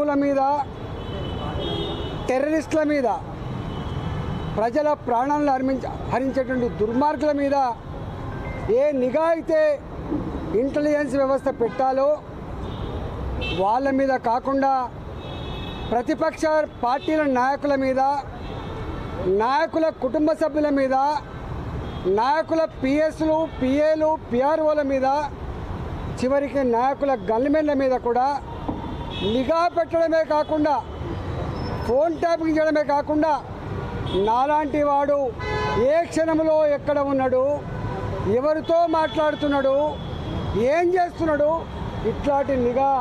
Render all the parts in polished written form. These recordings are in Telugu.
హిందువుల మీద, టెర్రరిస్టుల మీద, ప్రజల ప్రాణాలను హరించేటువంటి దుర్మార్గుల మీద ఏ నిఘా అయితే ఇంటెలిజెన్స్ వ్యవస్థ పెట్టాలో వాళ్ళ మీద కాకుండా ప్రతిపక్ష పార్టీల నాయకుల మీద, నాయకుల కుటుంబ సభ్యుల మీద, నాయకుల పిఎస్లు, పిఏలు, పిఆర్ఓల మీద, చివరికి నాయకుల గన్మెన్ల మీద కూడా నిఘా పెట్టడమే కాకుండా, ఫోన్ ట్యాపింగ్ చేయడమే కాకుండా నాలాంటి వాడు ఏ క్షణంలో ఎక్కడ ఉన్నాడు, ఎవరితో మాట్లాడుతున్నాడు, ఏం చేస్తున్నాడు, ఇట్లాంటి నిఘా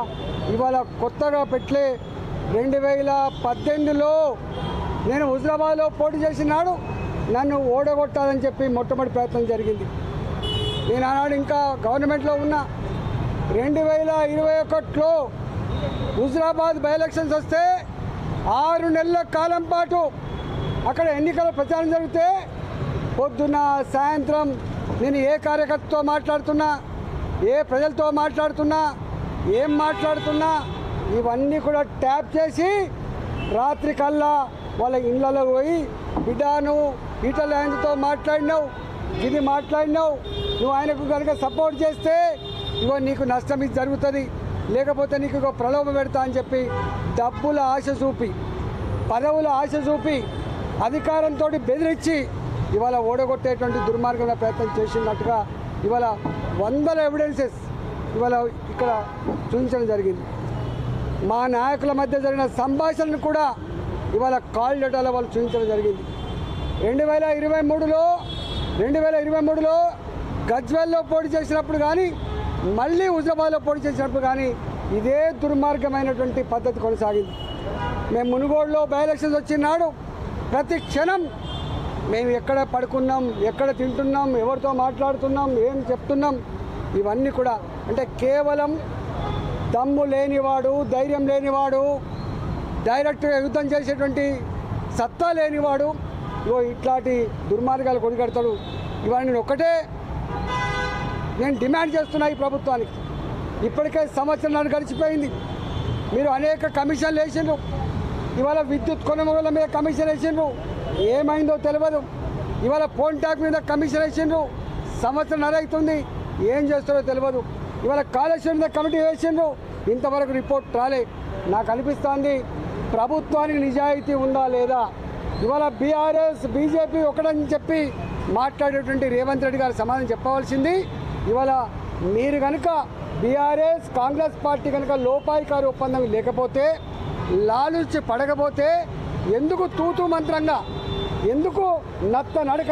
ఇవాళ కొత్తగా పెట్టలే. 2018లో నేను హుజరాబాద్లో పోటీ చేసినాడు నన్ను ఓడగొట్టాలని చెప్పి మొట్టమొదటి ప్రయత్నం జరిగింది. నేను ఆనాడు ఇంకా గవర్నమెంట్లో ఉన్నా. 2021లో హుజరాబాద్ బై ఎలక్షన్స్ వస్తే 6 నెలల కాలం పాటు అక్కడ ఎన్నికల ప్రచారం జరిగితే పొద్దున్న సాయంత్రం నేను ఏ కార్యకర్తతో మాట్లాడుతున్నా, ఏ ప్రజలతో మాట్లాడుతున్నా, ఏం మాట్లాడుతున్నా ఇవన్నీ కూడా ట్యాప్ చేసి రాత్రి కల్లా వాళ్ళ ఇళ్ళలో పోయి, బిడ్డ నువ్వు ఈటల రాజేందర్తో మాట్లాడినావు, ఇది మాట్లాడినావు, నువ్వు ఆయనకు కనుక సపోర్ట్ చేస్తే ఇగో నీకు నష్టం ఇది జరుగుతుంది, లేకపోతే నీకు ఇగో ప్రలోభ పెడతా అని చెప్పి డబ్బుల ఆశ చూపి, పదవుల ఆశ చూపి, అధికారంతో బెదిరించి ఇవాళ ఓడగొట్టేటువంటి దుర్మార్గమైన ప్రయత్నం చేసినట్టుగా ఇవాళ వందల ఎవిడెన్సెస్ ఇవాళ ఇక్కడ చూపించడం జరిగింది. మా నాయకుల మధ్య జరిగిన సంభాషణను కూడా ఇవాళ కాల్ డేటాలో వాళ్ళు చూపించడం జరిగింది. 2023లో గజ్వేల్లో పోటీ చేసినప్పుడు కానీ, మళ్ళీ హుజరాబాద్లో పోటీ చేసినప్పుడు కానీ ఇదే దుర్మార్గమైనటువంటి పద్ధతి కొనసాగింది. మేము మునుగోడులో బై ఎలక్షన్స్ వచ్చినాడు ప్రతి క్షణం మేము ఎక్కడ పడుకున్నాం, ఎక్కడ తింటున్నాం, ఎవరితో మాట్లాడుతున్నాం, ఏం చెప్తున్నాం, ఇవన్నీ కూడా అంటే కేవలం దమ్ము లేనివాడు, ధైర్యం లేనివాడు, డైరెక్ట్గా యుద్ధం చేసేటువంటి సత్తా లేనివాడు ఇట్లాంటి దుర్మార్గాలు కొనిగడతాడు. ఇవాళ నేను డిమాండ్ చేస్తున్నా ఈ ప్రభుత్వానికి. ఇప్పటికే సంవత్సరాలు గడిచిపోయింది. మీరు అనేక కమిషన్లు వేసిండ్రు. ఇవాళ విద్యుత్ కొనుగోళ్ల మీద కమిషన్ వేసిండ్రు, ఏమైందో తెలియదు. ఇవాళ ఫోన్ ట్యాక్ మీద కమిషన్ వేసిండ్రు, సంవత్సరంన్నర అవుతుంది, ఏం చేస్తారో తెలియదు. ఇవాళ కాళేశ్వరం మీద కమిటీ వేసిండ్రు, ఇంతవరకు రిపోర్ట్ రాలే. నాకు అనిపిస్తుంది ప్రభుత్వానికి నిజాయితీ ఉందా లేదా. ఇవాళ బీఆర్ఎస్, బీజేపీ ఒకటని చెప్పి మాట్లాడేటువంటి రేవంత్ రెడ్డి గారు సమాధానం చెప్పవలసింది. ఇవాళ మీరు కనుక బీఆర్ఎస్, కాంగ్రెస్ పార్టీ కనుక లోపాయికారు ఒప్పందం లేకపోతే, లాలుచి పడకపోతే ఎందుకు తూతూ మంత్రంగా, ఎందుకు నత్త నడక